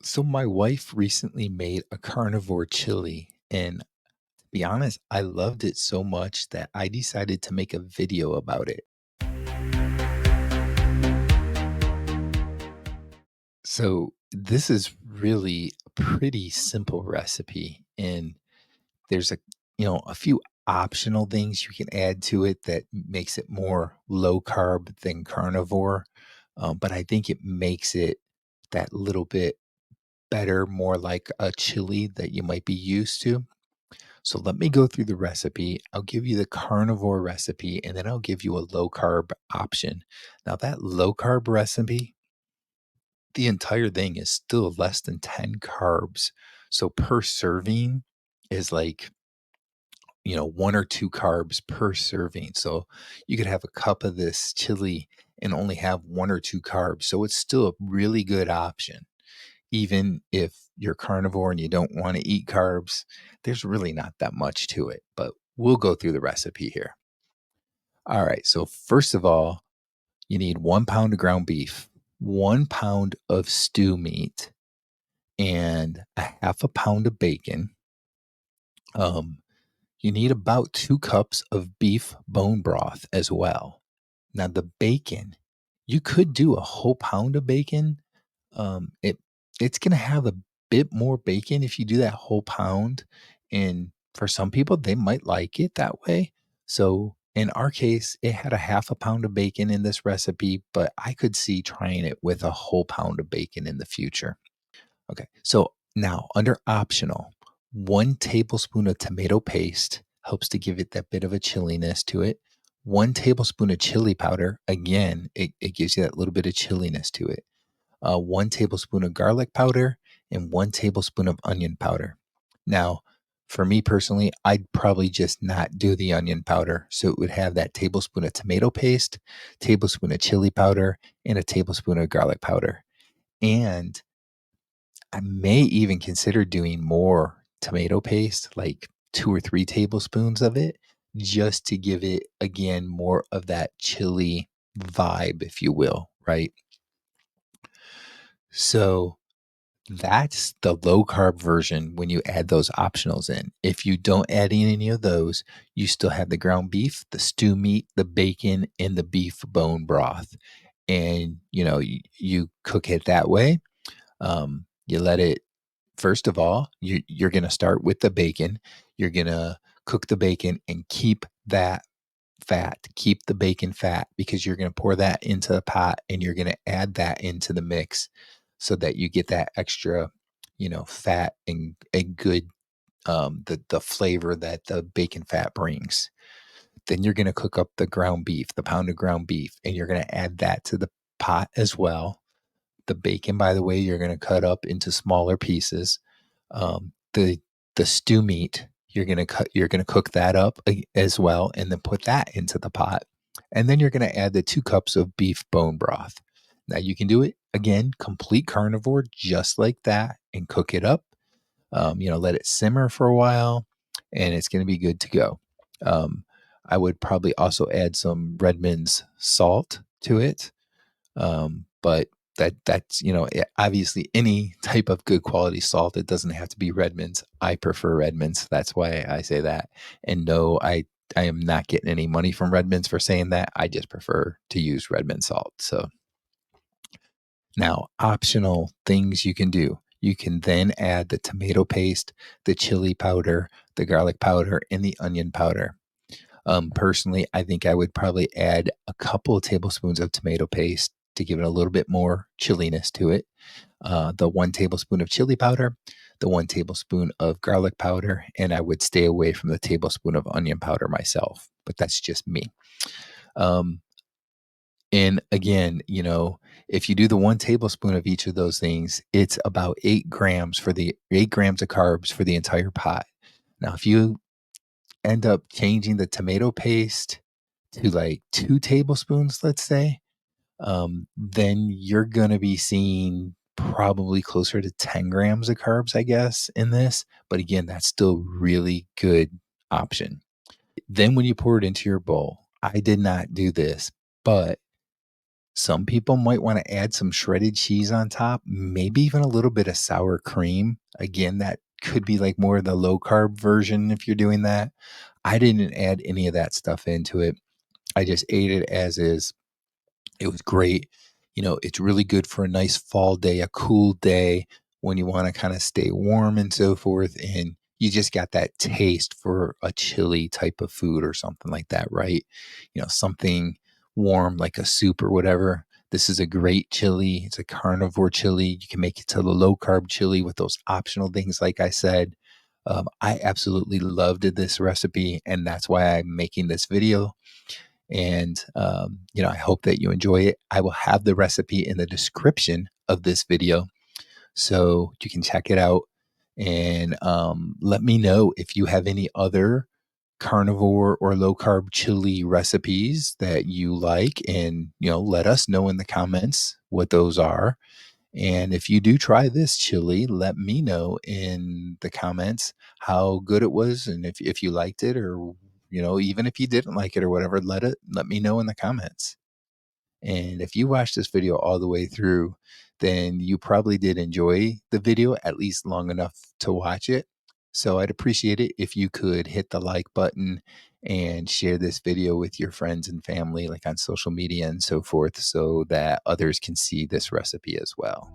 So my wife recently made a carnivore chili, and to be honest, I loved it so much that I decided to make a video about it. So this is really a pretty simple recipe, and there's a few optional things you can add to it that makes it more low carb than carnivore. But I think it makes it that little bit better, more like a chili that you might be used to. So let me go through the recipe. I'll give you the carnivore recipe and then I'll give you a low carb option. Now, that low carb recipe, the entire thing is still less than 10 carbs. So per serving is like, one or two carbs per serving. So you could have a cup of this chili and only have one or two carbs. So it's still a really good option. Even if you're carnivore and you don't want to eat carbs, there's really not that much to it, but we'll go through the recipe here. All right. So, first of all, you need 1 pound of ground beef, 1 pound of stew meat, and a half a pound of bacon. Um, you need about 2 cups of beef bone broth as well. Now, the bacon, you could do a whole pound of bacon. It's gonna have a bit more bacon if you do that whole pound, and for some people, they might like it that way. So, in our case, it had a half a pound of bacon in this recipe, but I could see trying it with a whole pound of bacon in the future. Okay, so now under optional, 1 tablespoon of tomato paste helps to give it that bit of a chilliness to it. 1 tablespoon of chili powder, again, it gives you that little bit of chilliness to it. 1 tablespoon of garlic powder, and 1 tablespoon of onion powder. Now, for me personally, I'd probably just not do the onion powder. So it would have that tablespoon of tomato paste, tablespoon of chili powder, and a tablespoon of garlic powder. And I may even consider doing more tomato paste, like 2 or 3 tablespoons of it, just to give it, again, more of that chili vibe, if you will, right? So that's the low carb version when you add those optionals in. If you don't add in any of those, you still have the ground beef, the stew meat, the bacon, and the beef bone broth. And, you cook it that way. You let it, first of all, you're going to start with the bacon. You're going to cook the bacon and keep that fat, keep the bacon fat because you're going to pour that into the pot and you're going to add that into the mix so that you get that extra, fat and a good the flavor that the bacon fat brings. Then you're going to cook up the ground beef, the pound of ground beef, and you're going to add that to the pot as well. The bacon, by the way, you're going to cut up into smaller pieces. The stew meat, you're gonna cook that up as well, and then put that into the pot. And then you're gonna add the 2 cups of beef bone broth. Now you can do it again, complete carnivore, just like that, and cook it up. Let it simmer for a while, and it's gonna be good to go. Um, I would probably also add some Redmond's salt to it, but that's obviously any type of good quality salt. It doesn't have to be Redmond's. I prefer Redmond's. That's why I say that. And no, I am not getting any money from Redmond's for saying that. I just prefer to use Redmond salt. So now, optional things you can do. You can then add the tomato paste, the chili powder, the garlic powder, and the onion powder. Personally, I think I would probably add a couple of tablespoons of tomato paste to give it a little bit more chilliness to it. The 1 tablespoon of chili powder, the 1 tablespoon of garlic powder, and I would stay away from the tablespoon of onion powder myself. But that's just me. Um, and again, if you do the 1 tablespoon of each of those things, it's about 8 grams for the 8 grams of carbs for the entire pot. Now, if you end up changing the tomato paste to like 2 tablespoons, let's say, then you're going to be seeing probably closer to 10 grams of carbs, I guess, in this. But again, that's still really good option. Then when you pour it into your bowl, I did not do this, but Some people might wanna add some shredded cheese on top, maybe even a little bit of sour cream. Again, that could be, like, more of the low carb version if you're doing that. I didn't add any of that stuff into it. I just ate it as is. It was great. It's really good for a nice fall day, a cool day when you wanna kinda stay warm and so forth, and you just got that taste for a chili type of food or something like that, right? Something warm like a soup or whatever. This is a great chili. It's a carnivore chili. You can make it to the low carb chili with those optional things like I said. I absolutely loved this recipe, and that's why I'm making this video. And, I hope that you enjoy it. I will have the recipe in the description of this video so you can check it out. And let me know if you have any other carnivore or low carb chili recipes that you like. And, let us know in the comments what those are. And if you do try this chili, let me know in the comments how good it was and if you liked it, or even if you didn't like it or whatever, let me know in the comments. And if you watched this video all the way through, then you probably did enjoy the video at least long enough to watch it. So I'd appreciate it if you could hit the like button and share this video with your friends and family, like on social media and so forth, so that others can see this recipe as well.